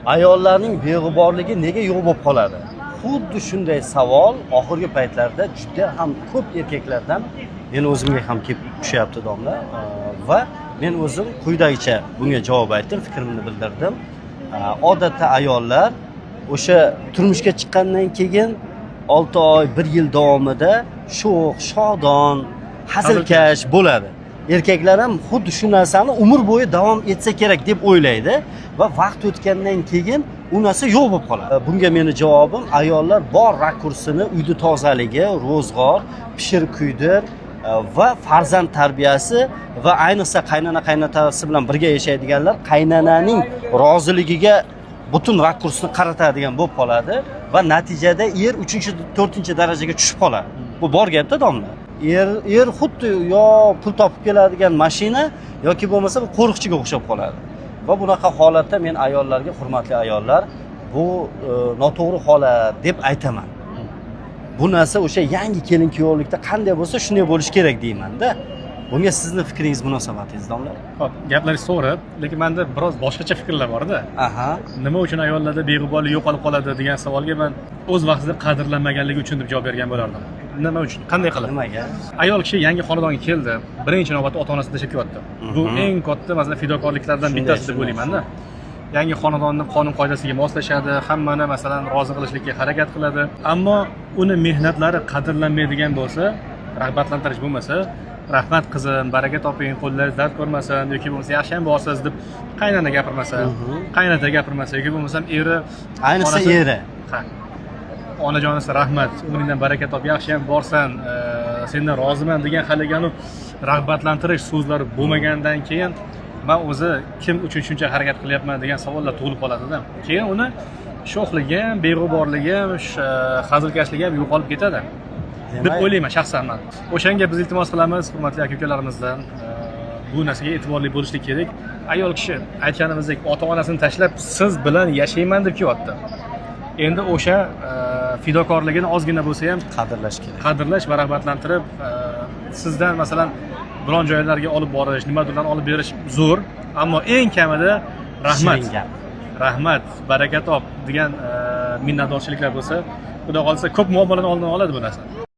ayollarning beg'uborligi nega yo'q bo'lib qoladi? Xuddi shunday savol oxirgi paytlarda juda ham ko'p erkaklardan men o'zimga ham kelib tushyapti domla va men o'zim quyidagicha bunga javob aytdim, fikrimni bildirdim. Odatda ayollar o'sha turmushga chiqqandan keyin 6 oy, 1 yil davomida sho'x, shodon, hazilkash bo'ladi. Erkaklar ham xuddi shu narsani umr bo'yi davom etsa kerak deb o'ylaydi va vaqt o'tgandan keyin u narsa yo'q bo'lib qoladi. Bunga meni javobim, ayollar bor rakursini uyda tozaligi, ro'zg'or, pishir kuydir va farzand tarbiyasi va ayniqsa qaynotasi bilan birga yashaydiganlar qaynananing roziligiga butun rakursni qaratadigan bo'lib qoladi va natijada er 3-4 darajaga tushib qoladi. Bu bor gapda domla. Er xuddi yo pul topib keladigan mashina yoki bo'lmasa bir qo'riqchiga o'xshab qoladi. Va bunaqa holatda men ayollarga, hurmatli ayollar, bu noto'g'ri holat deb aytaman. Bu narsa o'sha yangi kelin kuyovlikda qanday bo'lsa shunday bo'lish kerak deyman-da. Bunga sizni fikringiz, munosabatingiz domla? Xo'p, gaplaringiz to'g'ri, lekin menda biroz boshqacha fikrlar bor-da. Aha. Nima uchun ayollarda beg'uborlik yo'qolib qoladi degan savolga men o'z vaqtida qadrlanmaganligi uchun deb javob bergan bo'lardim. Nima uchun? Qanday qilib? Nimaga? Ayol kishi yangi xonadonga keldi, birinchi navbatda ota-onasini tashlab ketdi. Bu eng katta masalan fidokorliklardan bittasi deb o'ylayman-da. Yangi xonadonning qonun qoidasiga moslashadi, hammani masalan rozi qilishlikka harakat qiladi. Ammo uni mehnatlari qadrlanmaydigan bo'lsa, rag'batlantirish bo'lmasa, rahmat qizim, baraka toping, qo'llaringiz dard ko'rmasin yoki bo'lmasa yaxshi ham borsiz deb qaynona gapirmasa, qaynota gapirmasa yoki bo'lmasa eri, ayniqsa eri. Ha. Onajonisi rahmat, umringdan baraka top, yaxshi ham borsan, sendan roziman degan haliganu rag'batlantirish so'zlari bo'lmagandan keyin men o'zi kim uchun shuncha harakat qilyapman degan savollar tug'ilib qoladi-da. Keyin uni sho'xligi ham, beg'uborligi ham, hazilkashligi ham yo'qolib ketadi deb o'ylayman shaxsan men. O'shanga biz iltimos qilamiz hurmatli aka-ukalarimizdan, bu narsaga e'tiborli bo'lishlik kerak. Ayol kishi aytganimizdek ota-onasini tashlab siz bilan yashayman deb kelyapti. Endi o'sha fidokorligini ozgina bo'lsa ham Qadrlash kerak. Qadrlash va rag'batlantirib, sizdan masalan biron joylarga olib borish, nimadirlarni olib berish zo'r, ammo eng kamida rahmat, rahmat, baraka top degan minnatdorchiliklar bo'lsa, xudo qolsa ko'p muammolarni oldini oladi bu narsa.